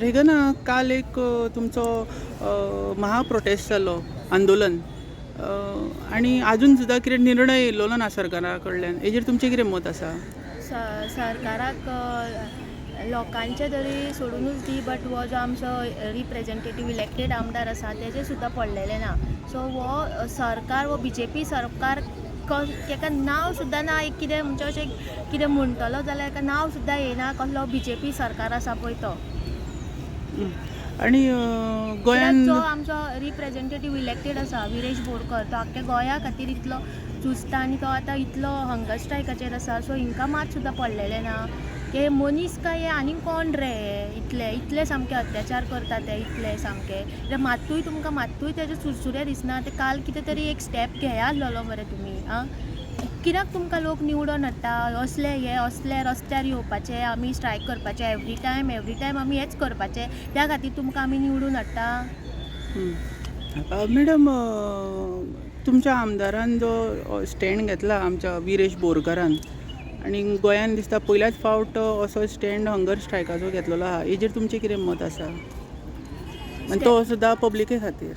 Reagan काल एक तुमचो महाप्रोटेस्ट जालो आंदोलन आणि अजून सुद्धा कितें निर्णय येयल्लो ना सरकारा कडल्यान हेजेर तुमचें कितें मत आसा? सरकाराक लोकांचे तरी सोडूनच दी बट हो जो आमचो रिप्रेझेंटेटीव इलेक्टेड आमदार आसा तेजे सुद्दां पडलेले ना. सो हो सरकार हो BJP सरकार ताका नांव सुद्दां ना. एक कितें म्हणजे अशें कितें म्हणटलो जाल्यार ताका नांव सुद्दां येना कसलो BJP सरकार आसा पळय तो. आणि गोंयान जो आमचो रिप्रेझेंटेटीव इलेक्टेड आसा विरेश बोरकर तो आख्ख्या गोंया खातीर इतलो झुजता आनी तो आतां इतलो हंगर स्ट्रायकाचेर आसा. सो हिंकां मात सुद्दां पडलेले ना. हे मनीस काय आनी कोण रे इतले सामके अत्याचार करता ते इतले सामके मात्तूय तुमकां मात्तूय तेजे सुरसुरे दिसना. ते काल कितें तरी एक स्टेप घेया आसलेलो मरे तुमी कित्याक तुमकां लोक निवडून हाडटा? असले रस्त्यार येवपाचे आमी स्ट्रायक करपाचे एवरी टायम आमी हेच करपाचे त्या खातीर तुमकां आमी निवडून हाडटा. मॅडम तुमच्या आमदारान जो स्टँड घेतला आमच्या विरेश बोरकरान आणि गोंयान दिसता पयल्याच फावट असो स्टँड हंगर स्ट्रायकाचो घेतलेलो आहा हेजेर तुमचें कितें मत आसा? आनी तो सुद्दां पब्लिके खातीर.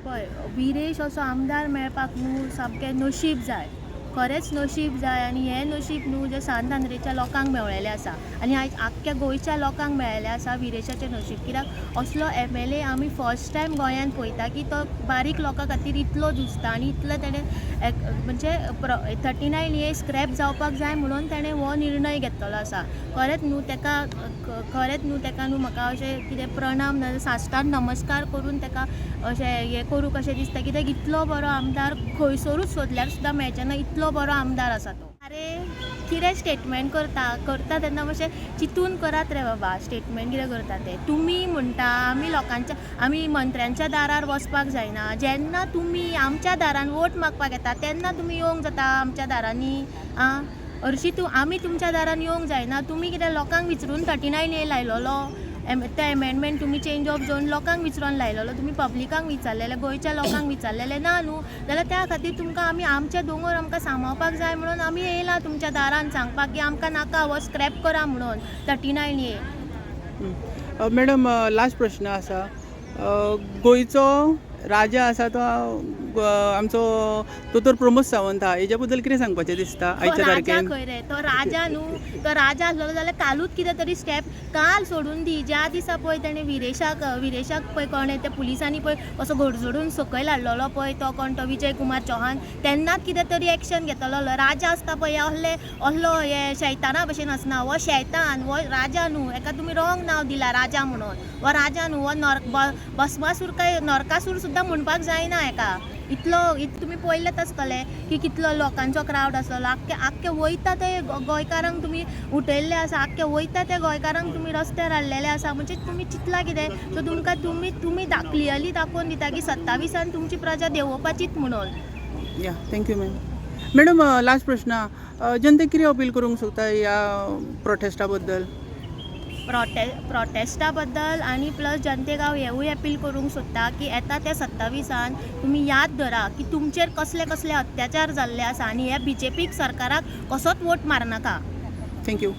पळय विरेश असो आमदार मेळपाक न्हू सामकें नशीब जाय. खरेंच नशीब जाय आनी हें नशीब न्हू जे सांतांद्रेच्या लोकांक मेळ्ळेलें आसा आनी आयज आख्ख्या गोंयच्या लोकांक मेळ्ळेलें आसा विरेशाचें नशीब. कित्याक असलो MLA आमी फर्स्ट टायम गोंयान पळयता की तो बारीक लोकां खातीर इतलो झुजता आनी इतलो तेणें म्हणजे 39 ए स्क्रॅप जावपाक जाय म्हणून तेणें हो निर्णय घेतलेलो आसा. खरेंच न्हू तेका न्हू म्हाका अशें कितें प्रणाम साश्टांग नमस्कार करून तेका अशें हें करूं कशें दिसता. कित्याक इतलो बरो आमदार खंयसरूच सोदल्यार सुद्दां मेळचे ना. इतलो बरो आमदार आसा तो. अरे कितें स्टेटमेंट करता तेन्ना मातशें चिंतून करात रे बाबा. स्टेटमेंट कितें करता ते तुमी म्हणटा आमी मंत्र्यांच्या दारार वचपाक जायना. जेन्ना तुमी आमच्या दारान वोट मागपाक येता तेन्ना तुमी येवंक जाता आमच्या दारांनी हरशीं आमी तुमच्या दारान येवंक जायना. तुमी कितें लोकांक विचारून 39 ए लायलोलो ते एमेंडमेंट तुमी चेंज ऑफ झोन लोकांक विचारून लायलोलो. तुमी पब्लिकांक विचारलेले गोंयच्या लोकांक विचारलेले ना न्हू जाल्यार त्या खातीर तुमकां आमचे दोंगर आमकां सांबाळपाक जाय म्हणून आमी येयला तुमच्या दारान सांगपाक की आमकां नाका हो स्क्रॅप करा म्हणून 39 ए. मॅडम लास्ट प्रश्न आसा. गोंयचो राजा आसा तो आमचो दोतोर प्रमोद सावंत आहा हेज्या बद्दल कितें सांगपाचें दिसता आयच्या तारखेन? खंय रे तो राजा न्हू. तो राजा आसलो जाल्यार कालूच कितें तरी स्टेप काल सोडून दी. ज्या दिसा पळय तेणें विरेशाक पळय कोणें ते पुलिसांनी पळय असो घडझडून सकयल हाडलेलो पळय तो कोण तो विजय कुमार चौहान तेन्नाच कितें तरी एक्शन घेतलो. राजा आसता पळय असलो हे शैताना भशेन आसना. हो शैतान हो राजा न्हू. हेका तुमी रॉंग नांव दिला राजा म्हणून. हो राजा न्हू. हो भस्मासूर काय नरकासूर सुद्दां म्हणपाक जायना हेका. इतलो तुमी पळयलेंच आसतलें की कितलो लोकांचो क्रावड आसलो. आख्खे वयता ते गोंयकारांक तुमी उठयल्ले आसा. आख्खे वयता ते गोंयकारांक तुमी रस्त्यार हाडलेले आसा. म्हणजे तुमी चिंतला कितें? सो तुमकां तुमी क्लियरली दाखोवन दिता की 27 तुमची प्रजा देंवोवपाचीच म्हणून. या थँक्यू मॅडम लास्ट प्रश्न जनतेक कितें अपील करूंक सोदता ह्या प्रोटेस्टा बद्दल? प्रोटेस्टा बद्दल आनी प्लस जनतेक हांव हेवूय अपील करूंक सोदता की येता त्या 27 तुमी याद धरा की तुमचेर कसले अत्याचार जाल्ले आसा आनी हे BJP सरकाराक कसोच वोट मारनाका. थँक्यू.